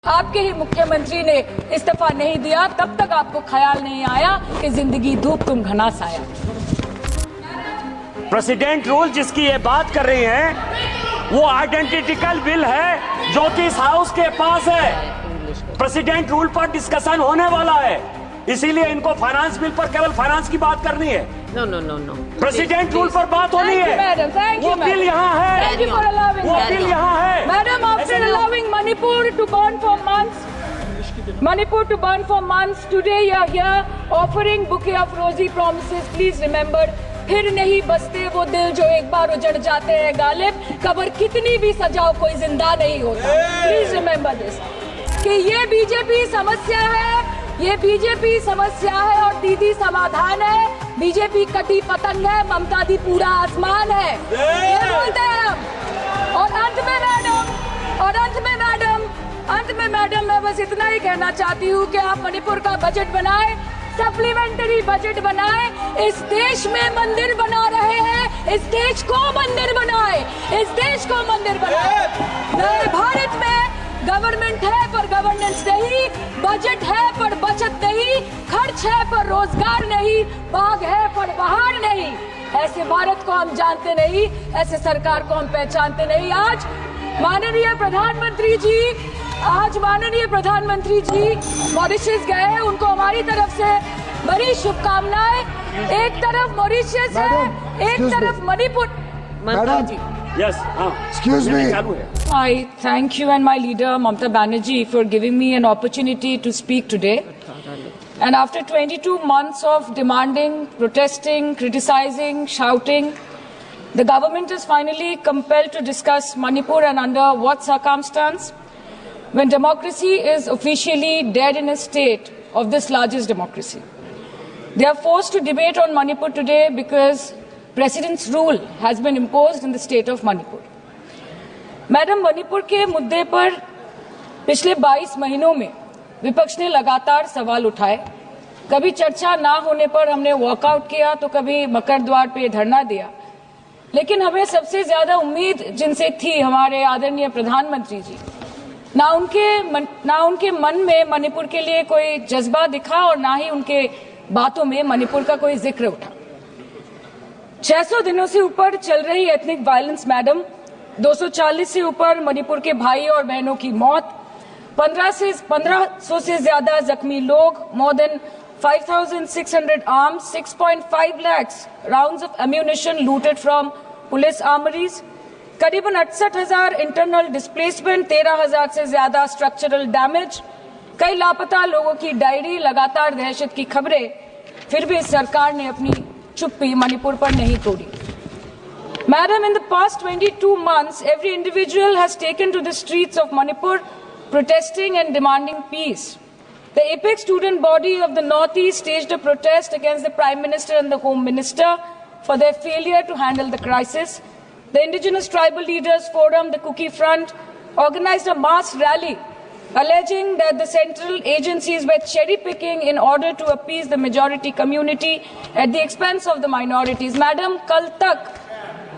आपके ही मुख्यमंत्री ने इस्तीफा नहीं दिया, तब तक आपको ख्याल नहीं आया कि जिंदगी धूप तुम घना साया। प्रेसिडेंट रूल जिसकी ये बात कर रही हैं, वो आइडेंटिकल बिल है जो कि इस हाउस के पास है। प्रेसिडेंट रूल पर डिस्कशन होने वाला है, इसीलिए इनको फाइनेंस बिल पर केवल फाइनेंस की बात करनी है। No no no no, president rule पर बात होनी है। वो बिल यहाँ है, वो बिल यहाँ है। Madam, after allowing Manipur to burn for months, today you are here offering bouquet of rosy promises. Please remember, फिर नहीं बसते वो दिल जो एक बार उजड़ जाते हैं गालिब, कब्र कितनी भी सजाओ कोई जिंदा नहीं होता। प्लीज रिमेंबर दिस कि ये बीजेपी समस्या है, ये बीजेपी समस्या है और दीदी समाधान है। बीजेपी कटी पतंग है, ममता दी पूरा आसमान है, ये बोलते हैं हम। और अंत में मैडम मैं बस इतना ही कहना चाहती हूँ कि आप मणिपुर का बजट बनाएं, सप्लीमेंट्री बजट बनाएं। इस देश में मंदिर बना रहे हैं, इस देश को मंदिर बनाए, इस देश को मंदिर बनाए। नए भारत में गवर्नमेंट है पर गवर्नेंस नहीं, बजट है पर बचत नहीं, खर्च है पर रोजगार नहीं, बाग है पर बहार नहीं। ऐसे भारत को हम जानते नहीं, ऐसे सरकार को हम पहचानते नहीं। आज माननीय प्रधानमंत्री जी मॉरिशस गए हैं, उनको हमारी तरफ से बड़ी शुभकामनाएं। एक तरफ मॉरिशस है, एक तरफ Manipur. Yes, excuse me. I thank you and my leader Mamata Banerjee for giving me an opportunity to speak today. And after 22 months of demanding, protesting, criticizing, shouting, the government is finally compelled to discuss Manipur, and under what circumstance? When democracy is officially dead in a state of this largest democracy. They are forced to debate on Manipur today because President's rule has been imposed in the state of Manipur. Madam, Manipur के मुद्दे पर पिछले 22 महीनों में विपक्ष ने लगातार सवाल उठाए। कभी चर्चा ना होने पर हमने वॉकआउट किया, तो कभी मकर द्वार पे धरना दिया। लेकिन हमें सबसे ज्यादा उम्मीद जिनसे थी हमारे आदरणीय प्रधानमंत्री जी, ना उनके मन में मणिपुर के लिए कोई जज्बा दिखा और ना ही उनके बातों में मणिपुर का कोई जिक्र उठा। 600 दिनों से ऊपर चल रही एथनिक वायलेंस मैडम, 240 से ऊपर मणिपुर के भाई और बहनों की मौत, 1500 से ज्यादा जख्मी लोग, more than 5,600 arms, 6.5 lakhs rounds of ammunition looted from police armories, करीबन 68,000 इंटरनल डिस्प्लेसमेंट, 13,000 से ज्यादा स्ट्रक्चरल डैमेज, कई लापता लोगों की डायरी, लगातार दहशत की खबरें। फिर भी सरकार ने अपनी चुप्पी मणिपुर पर नहीं तोड़ी। Madam, in the past 22 months, every individual has taken to the streets of Manipur protesting and demanding peace. The apex student body of the Northeast staged a protest against the Prime Minister and the Home Minister for their failure to handle the crisis. The Indigenous Tribal Leaders Forum, the Kuki Front, organized a mass rally alleging that the central agencies were cherry-picking in order to appease the majority community at the expense of the minorities. Madam, कल तक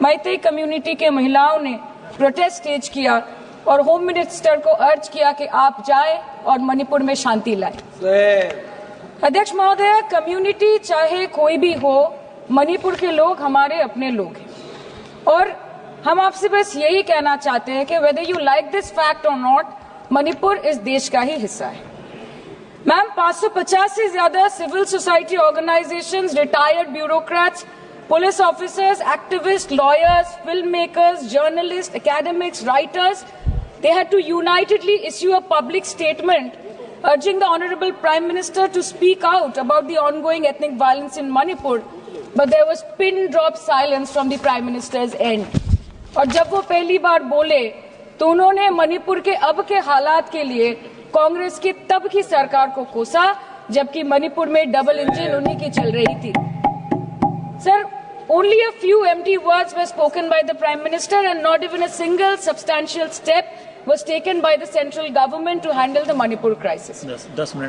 Meitei community के महिलाओं ने protest stage किया और home minister को अर्ज किया कि आप जाएं और मणिपुर में शांति लाएं। अध्यक्ष महोदय, कम्युनिटी चाहे कोई भी हो, मणिपुर के लोग हमारे अपने लोग हैं और हम आपसे बस यही कहना चाहते हैं कि whether you like this fact or not, Manipur इस देश का ही हिस्सा है। मैम, 550 से ज्यादा civil society organisations, retired bureaucrats, police officers, activists, lawyers, filmmakers, journalists, academics, writers, they had to unitedly issue a public statement urging the Honorable Prime Minister to speak out about the ongoing ethnic violence in Manipur, but there was pin-drop silence from the Prime Minister's end. और जब वो पहली बार बोले तो उन्होंने मणिपुर के अब के हालात के लिए कांग्रेस की तब की सरकार को कोसा, जबकि मणिपुर में डबल इंजन उन्हीं की चल रही थी। Sir, only a few empty words were spoken by the Prime Minister and not even a single substantial step was taken by the central government to handle the Manipur crisis.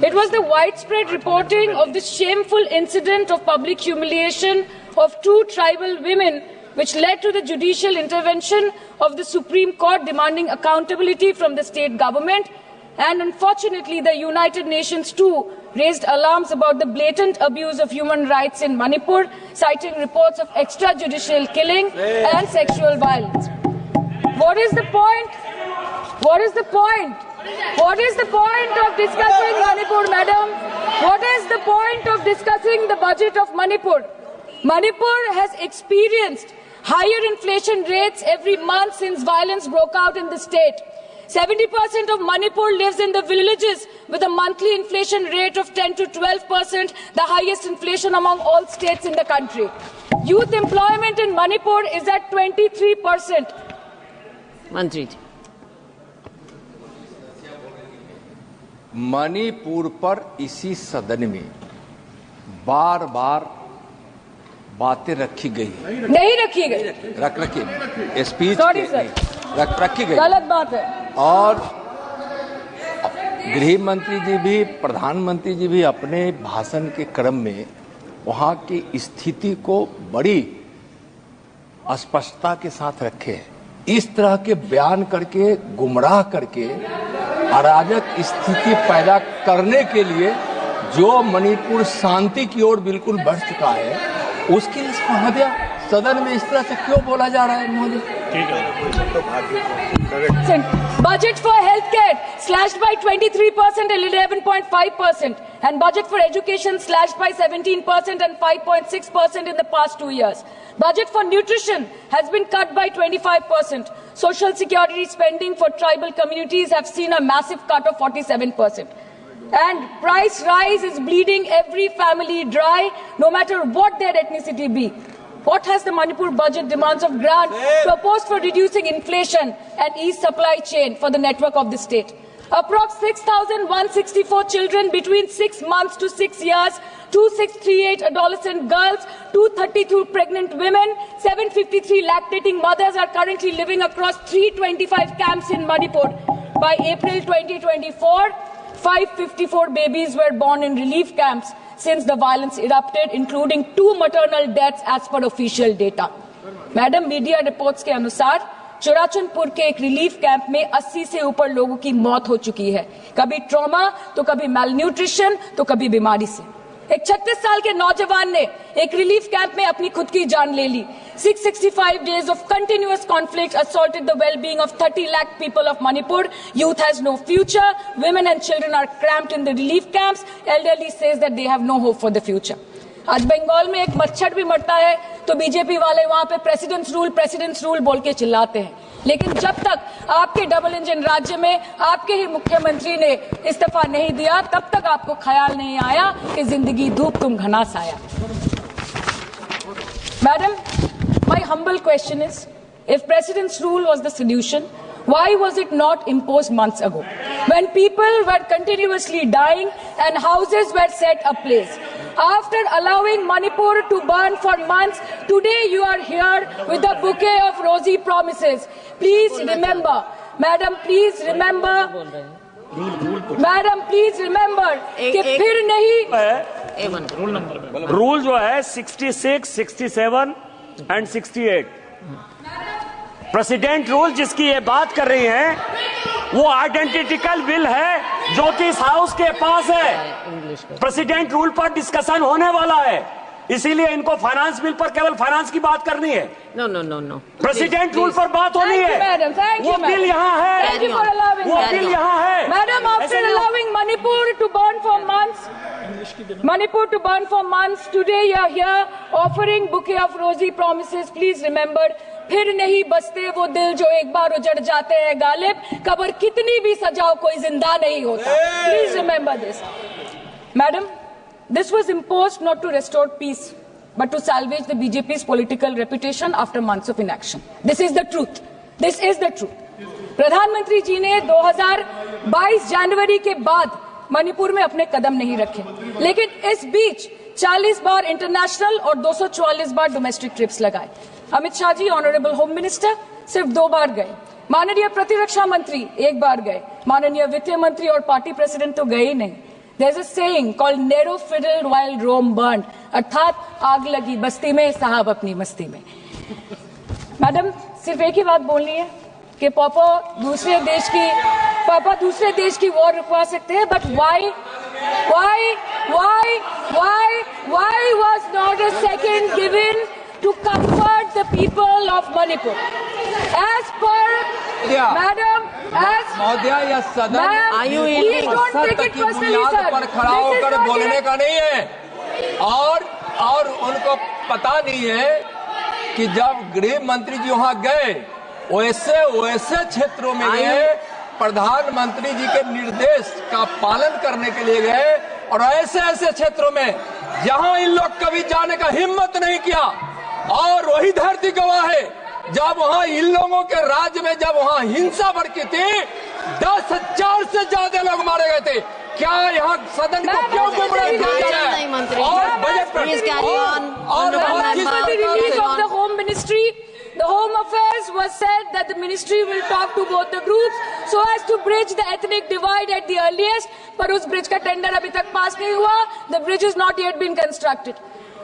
It was the widespread reporting of the shameful incident of public humiliation of 2 tribal women which led to the judicial intervention of the Supreme Court demanding accountability from the state government. And unfortunately, the United Nations too raised alarms about the blatant abuse of human rights in Manipur, citing reports of extrajudicial killing and sexual violence. What is the point? What is the point? What is the point of discussing Manipur, madam? What is the point of discussing the budget of Manipur? Manipur has experienced higher inflation rates every month since violence broke out in the state. 70% of Manipur lives in the villages with a monthly inflation rate of 10 to 12%, the highest inflation among all states in the country. Youth employment in Manipur is at 23%. मंत्री जी, मणिपुर पर इसी सदन में बार बार बातें रखी गई, नहीं रखी गई, रखी स्पीच Sorry, sir. रखी गई, गलत बात है। और गृह मंत्री जी भी प्रधानमंत्री जी भी अपने भाषण के क्रम में वहां की स्थिति को बड़ी स्पष्टता के साथ रखे हैं। इस तरह के बयान करके गुमराह करके अराजक स्थिति पैदा करने के लिए जो मणिपुर शांति की ओर बिल्कुल बढ़ चुका है, उसके लिए महोदय सदन में इस तरह से क्यों बोला जा रहा है महोदय? Budget for healthcare slashed by 23% and 11.5%, and budget for education slashed by 17% and 5.6% in the past 2 years. Budget for nutrition has been cut by 25%. Social security spending for tribal communities have seen a massive cut of 47%. And price rise is bleeding every family dry, no matter what their ethnicity be. What has the Manipur budget demands of grant proposed for reducing inflation and ease supply chain for the network of the state? Approx 6,164 children between 6 months to 6 years, 2,638 adolescent girls, 232 pregnant women, 753 lactating mothers are currently living across 325 camps in Manipur. By April 2024, 554 babies were born in relief camps since the violence erupted, including 2 maternal deaths as per official data. Madam, media reports के अनुसार चुराचंदपुर के एक relief camp में 80 से ऊपर लोगों की मौत हो चुकी है, कभी ट्रॉमा तो कभी मैलन्यूट्रिशन तो कभी बीमारी से। एक 36 साल के नौजवान ने एक रिलीफ कैंप में अपनी खुद की जान ले ली। 665 days of continuous conflict assaulted the well-being of 30 lakh people of Manipur. Youth has no future. Women and children are cramped in the relief camps. Elderly says that they have no hope for the future. आज बंगाल में एक मच्छर भी मरता है तो BJP वाले वहां पे प्रेसिडेंट्स रूल बोल के चिल्लाते हैं, लेकिन जब तक आपके डबल इंजन राज्य में आपके ही मुख्यमंत्री ने इस्तीफा नहीं दिया, तब तक आपको ख्याल नहीं आया कि जिंदगी धूप तुम घनास आया। Madam, my humble question is, if president's rule was the solution, why was it not imposed months ago, when people were continuously dying and houses were set ablaze? After allowing Manipur to burn for months, today you are here with a bouquet of rosy promises. Please remember, madam, please remember, कि फिर नहीं rule जो है 66, 67 and 68 president rule जिसकी ये बात कर रही हैं, वो आइडेंटिकल बिल है जो कि इस हाउस के पास है। प्रेसिडेंट रूल पर डिस्कशन होने वाला है, इसीलिए इनको फाइनेंस बिल पर केवल फाइनेंस की बात करनी है। नो प्रेसिडेंट रूल पर बात होनी है। वो बिल यहाँ है, वो बिल यहाँ है। Madam, after allowing Manipur to burn for months, today you are here offering bouquet of rosy promises. Please remember, फिर नहीं बसते वो दिल जो एक बार उजड़ जाते हैं गालिब, कब्र कितनी भी सजाओ कोई जिंदा नहीं होता। Please remember this. Madam, this was imposed not to restore peace, but to salvage the BJP's political reputation after months of inaction. This is the truth. This is the truth. प्रधानमंत्री जी ने 2022 जनवरी के बाद मणिपुर में अपने कदम नहीं रखे, लेकिन इस बीच 40 बार इंटरनेशनल और 244 बार डोमेस्टिक ट्रिप्स लगाए। Amit Shah ji, honourable home minister, सिर्फ 2 बार गए। माननीय प्रतिरक्षा मंत्री 1 बार गए। माननीय वित्त मंत्री और पार्टी प्रेसिडेंट तो गए ही नहीं। There's a saying called narrow fiddle while Rome burned, अर्थात आग लगी बस्ती में, साहब अपनी मस्ती में। मैडम, सिर्फ एक ही बात बोलनी है कि पॉपो दूसरे देश की पापा दूसरे देश की वॉर रुकवा सकते हैं, but why was not a second given to comfort the people of Manipur? As per Madam, as महोदया, यह सदन Ma'am, Are you please eating? don't take सत्य it की personally, बुनियाद sir. पर खड़ा This is होकर not बोलने yet- का नहीं है। और उनको पता नहीं है कि जब गृह मंत्री जी वहां गए, वैसे क्षेत्रों में गए, प्रधानमंत्री जी के निर्देश का पालन करने के लिए गए, और ऐसे क्षेत्रों में जहां इन लोग कभी जाने का हिम्मत नहीं किया। और वही धरती गवाह है, जब वहां इन लोगों के राज्य में जब वहां हिंसा भड़की थी, 10,000 से ज्यादा लोग मारे गए थे। क्या यहाँ सदन को क्यों गुमराह किया जा रहा नहीं, मंत्री। है? और बजट पर Please carry on. और Honorable As per the member. release of the Home Ministry, the Home Affairs was said that the ministry will talk to both the groups so as to bridge the ethnic divide at the earliest. पर उस bridge का tender अभी तक पास नहीं हुआ. The bridge is not yet been constructed.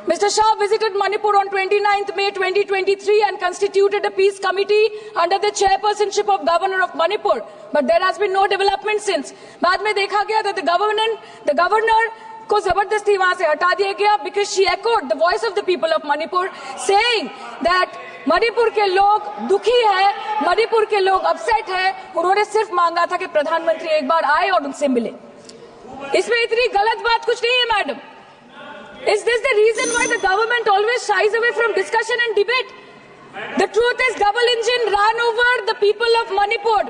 Mr. Shah visited Manipur on 29th May 2023 and constituted a peace committee under the chairpersonship of Governor of Manipur. But there has been no development since. बाद में देखा गया that the governor को जबरदस्ती वहां से हटा दिया गया because she echoed the voice of the people of Manipur saying that Manipur के लोग दुखी है, मणिपुर के लोग अपसेट है. उन्होंने सिर्फ मांगा था कि प्रधानमंत्री एक बार आए और उनसे मिले. इसमें इतनी गलत बात कुछ नहीं है madam. Is this the reason why the government always shies away from discussion and debate? The truth is double engine ran over the people of Manipur.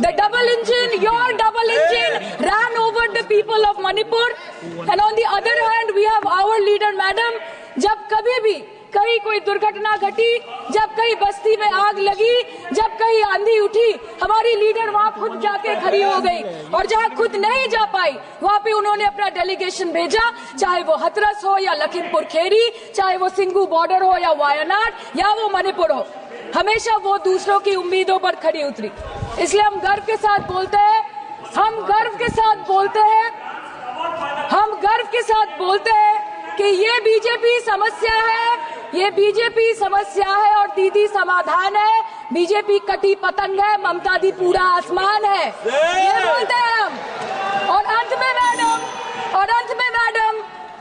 The double engine, your double engine ran over the people of Manipur. And on the other hand, we have our leader, madam. जब कभी भी कहीं कोई दुर्घटना घटी, जब कहीं बस्ती में आग लगी, जब कहीं आंधी उठी, हमारी लीडर वहां खुद जाके खड़ी हो गई. और जहां खुद नहीं जा पाई, वहां पे उन्होंने अपना डेलीगेशन भेजा, चाहे वो हथरस हो या लखीमपुर खेरी, चाहे वो सिंगू बॉर्डर हो या वायनाड या वो मणिपुर हो. हमेशा वो दूसरों की उम्मीदों पर खड़ी उतरी. इसलिए हम गर्व के साथ बोलते हैं, हम गर्व के साथ बोलते हैं, हम गर्व के साथ बोलते हैं कि ये बीजेपी समस्या है, ये बीजेपी समस्या है और दीदी समाधान है. बीजेपी कटी पतंग है, ममता दी पूरा आसमान है. ये बोलते हैं हम. और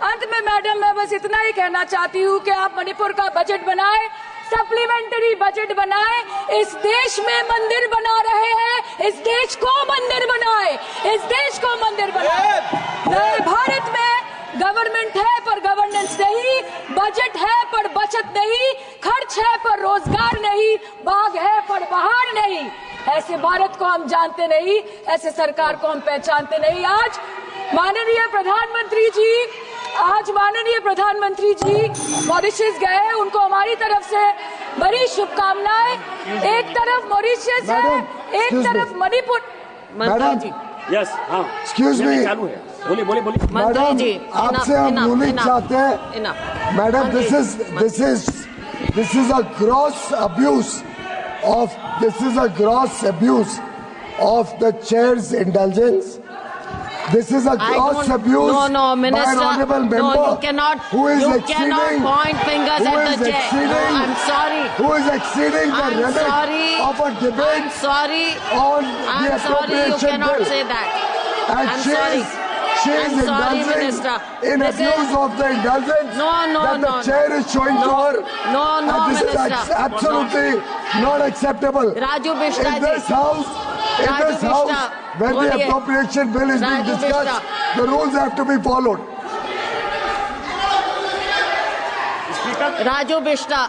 अंत में मैडम मैं बस इतना ही कहना चाहती हूँ कि आप मणिपुर का बजट बनाए, सप्लीमेंट्री बजट बनाए. इस देश में मंदिर बना रहे हैं, इस देश को मंदिर बनाए, इस देश को मंदिर बनाए. नए भारत में गवर्नमेंट है पर गवर्नेंस नहीं, बजट है पर बचत नहीं, खर्च है पर रोजगार नहीं, बाग है पर बहार नहीं. ऐसे भारत को हम जानते नहीं, ऐसे सरकार को हम पहचानते नहीं. आज माननीय प्रधानमंत्री जी मॉरिशस गए, उनको हमारी तरफ से बड़ी शुभकामनाएं. एक तरफ मॉरिशस है, एक तरफ मणिपुर. मंत्री जी, यस, हाँ, Excuse me. चालू है. बोलिए. मंत्री मैडम, जी, आपसे हम यूनिट चाहते हैं. Madam, this is a gross abuse of the chair's indulgence. This is a gross abuse No, by an Minister. honorable member No, you cannot. who is You exceeding, cannot point fingers who at is the chair. exceeding- No, I'm sorry. who is exceeding the I'm limit sorry. of a debate I'm sorry. on the I'm sorry. You appropriation cannot bill. say that. And I'm she sorry. is I'm sorry, indulging Minister. in This abuse is- of the indulgence No, that the no. chair is showing to her. No, And this Minister. is absolutely not acceptable. Raju Bishra In ji. this house, Raju Bishra, when the बोलिए. appropriation bill is being Raju discussed, Bishra. the rules have to be followed. Raju Bishra.